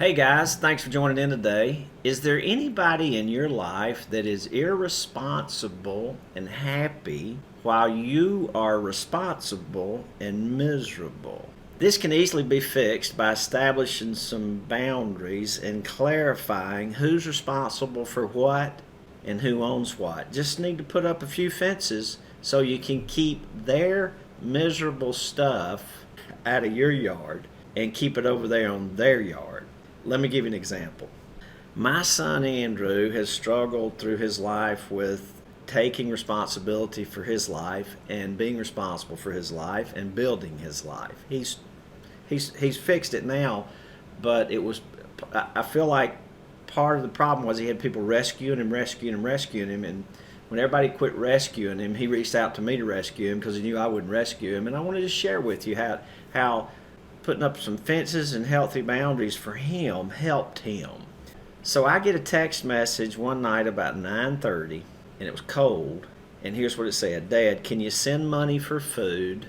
Hey guys, thanks for joining in today. Is there anybody in your life that is irresponsible and happy while you are responsible and miserable? This can easily be fixed by establishing some boundaries and clarifying who's responsible for what and who owns what. Just need to put up a few fences so you can keep their miserable stuff out of your yard and keep it over there on their yard. Let me give you an example. My son Andrew has struggled through his life with taking responsibility for his life and being responsible for his life and building his life. He's fixed it now, but I feel like part of the problem was he had people rescuing him, and when everybody quit rescuing him, he reached out to me to rescue him because he knew I wouldn't rescue him. And I wanted to share with you how putting up some fences and healthy boundaries for him helped him. So I get a text message one night about 9:30, and it was cold, and here's what it said: "Dad, can you send money for food?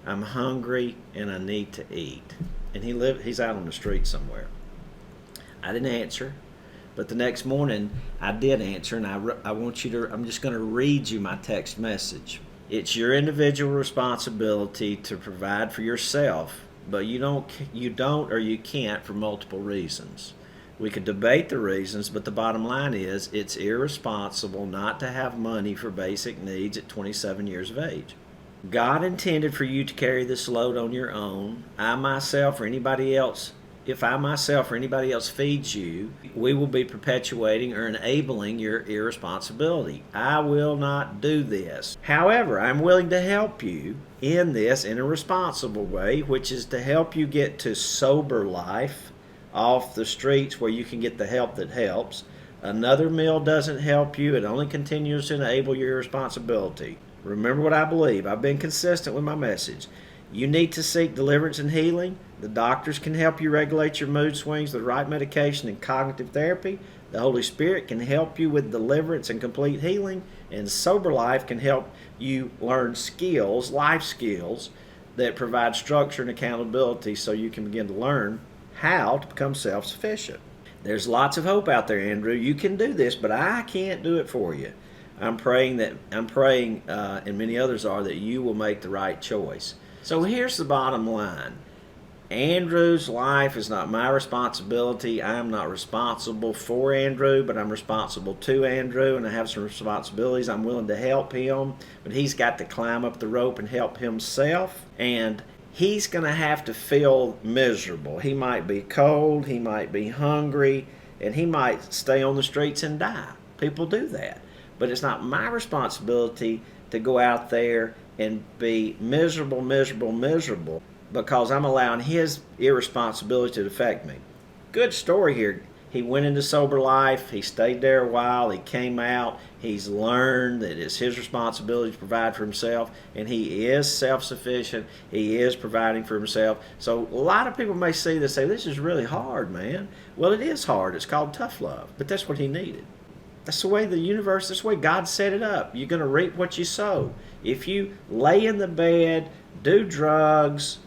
I'm hungry and I need to eat." And he's out on the street somewhere. I didn't answer, but the next morning I did answer, and I'm just going to read you my text message. It's your individual responsibility to provide for yourself, but you don't or you can't for multiple reasons. We could debate the reasons, but the bottom line is it's irresponsible not to have money for basic needs at 27 years of age. God intended for you to carry this load on your own. If I myself or anybody else feeds you, we will be perpetuating or enabling your irresponsibility. I will not do this. However, I'm willing to help you in this in a responsible way, which is to help you get to sober life, off the streets where you can get the help that helps. Another meal doesn't help you. It only continues to enable your irresponsibility. Remember what I believe. I've been consistent with my message. You need to seek deliverance and healing. The doctors can help you regulate your mood swings with the right medication and cognitive therapy. The Holy Spirit can help you with deliverance and complete healing. And sober life can help you learn skills, life skills, that provide structure and accountability so you can begin to learn how to become self-sufficient. There's lots of hope out there, Andrew. You can do this, but I can't do it for you. I'm praying, and many others are, that you will make the right choice. So here's the bottom line. Andrew's life is not my responsibility. I am not responsible for Andrew, but I'm responsible to Andrew, and I have some responsibilities. I'm willing to help him, but he's got to climb up the rope and help himself, and he's going to have to feel miserable. He might be cold, he might be hungry, and he might stay on the streets and die. People do that. But it's not my responsibility to go out there and be miserable because I'm allowing his irresponsibility to affect me. Good story here. He went into sober life. He stayed there a while. He came out. He's learned that it's his responsibility to provide for himself, and he is self-sufficient. He is providing for himself. So a lot of people may see this and say, "This is really hard, man." Well, it is hard. It's called tough love, but that's what he needed. That's the way the universe, that's the way God set it up. You're going to reap what you sow. If you lay in the bed, do drugs,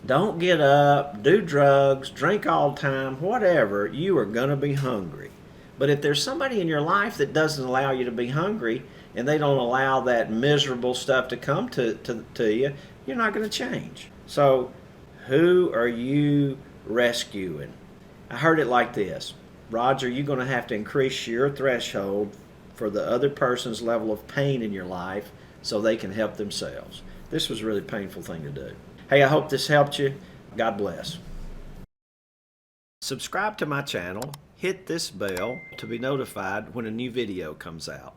don't get up, do drugs, drink all the time, whatever, you are going to be hungry. But if there's somebody in your life that doesn't allow you to be hungry, and they don't allow that miserable stuff to come to you, you're not going to change. So who are you rescuing? I heard it like this: Roger, you're going to have to increase your threshold for the other person's level of pain in your life so they can help themselves. This was a really painful thing to do. Hey, I hope this helped you. God bless. Subscribe to my channel, hit this bell to be notified when a new video comes out.